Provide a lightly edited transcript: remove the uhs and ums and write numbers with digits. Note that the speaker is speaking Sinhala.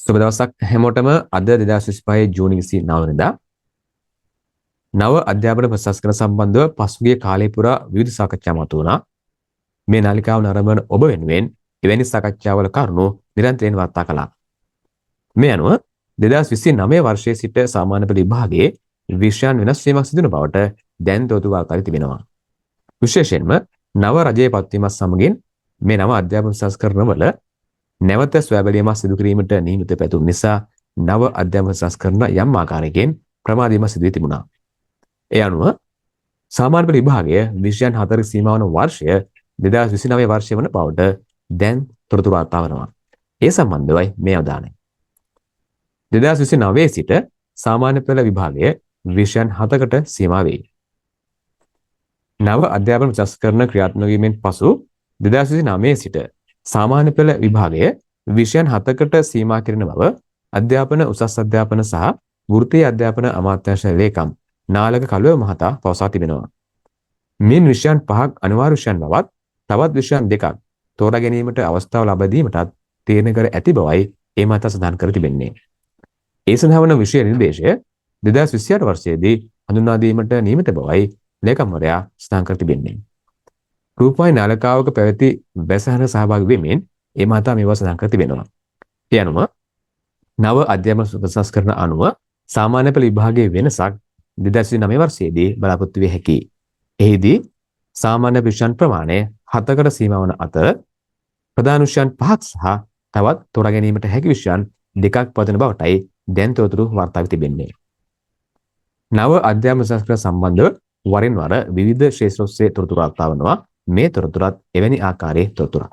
සුබ දවසක් හැමෝටම. අද 2025 ජූනි 29 වෙනිදා නව අධ්‍යාපන ප්‍රශාසන සම්බන්ධව පසුගිය කාලය පුරා විවිධ සාකච්ඡා මතු වුණා. මේ නාලිකාව නරඹන ඔබ වෙනුවෙන් එවැනි සාකච්ඡාවල කරුණු නිරන්තරයෙන් වාර්තා කළා. මේ අනුව 2029 වර්ෂයේ සිට සාමාන්‍ය පෙළ විභාගයේ විෂයන් වෙනස් වීමක් සිදු වන බවට දැන් තොරතුරු වාර්තා වී තිබෙනවා. විශේෂයෙන්ම නව රජයේ පත්වීමත් සමගින් මේ නව අධ්‍යාපන සංස්කරණවල නැවත සොයාබැලීමක් සිදු කිරීමට නියමිත පැතුම් නිසා නව අධ්‍යාපන සංස්කරණ යම් ආකාරයකින් ප්‍රමාදීමක් සිදු වී තිබුණා. ඒ අනුව සාමාන්‍ය පෙළ විභාගය විෂයන් 4 සීමා වන වර්ෂය 2029 වර්ෂය වන බවට දැන් තොරතුරු වාර්තා වෙනවා. ඒ සම්බන්ධවයි මේ අවධානය. 2029 සිට සාමාන්‍ය පෙළ විභාගය විෂයන් 7කට සීමා වේ. නව අධ්‍යාපන සංස්කරණ ක්‍රියාත්මක වීමෙන් පසු 2029 සිට සාමාන්‍ය පෙළ විභාගය විෂයන් 7කට සීමා කරන බව අධ්‍යාපන උසස් අධ්‍යාපන සහ වෘත්තීය අධ්‍යාපන අමාත්‍යාංශ ලේකම් නාලක කළුව මහතා පවසා තිබෙනවා. මේ විෂයන් 5ක් අනිවාර්ය විෂයන් බවත් තවත් විෂයන් 2ක් තෝරා ගැනීමට අවස්ථාව ලබා දීමටත් තීරණය කර ඇති බවයි ඒ මහතා සඳහන් කර තිබෙන්නේ. ඒ සඳහා වන විෂය නිර්දේශය 2028 වර්ෂයේදී හඳුන්වා දීමට නියමිත බවයි ලේකම්වරයා සඳහන් කර තිබෙන්නේ. රූපවාහිනී නාලිකාවක පැවති බැසහර සහභාගී වෙමින් ඒ මහතා මේවා සඳහන් කර තිබෙනවා. ඒ අනුව නව අධ්‍යාපන සංස්කරණ අනුව සාමාන්‍ය පෙළ විභාගයේ වෙනසක් 2029 වර්ෂයේදී බලාපොරොත්තු විය හැකියි. එහිදී සාමාන්‍ය විෂයන් ප්‍රමාණය 7කට සීමා වන අතර ප්‍රධාන විෂයන් 5ක් සහ තවත් තෝරා ගැනීමට හැකි විෂයන් 2ක් පවතින බවටයි දැන් තොරතුරු වාර්තා වී තිබෙන්නේ. නව අධ්‍යාපන සංස්කරණ සම්බන්ධව වරින් වර විවිධ ක්ෂේත්‍ර ඔස්සේ තොරතුරු වාර්තා වනවා. මේ තොරතුරත් එවැනි ආකාරයේ තොරතුරක්.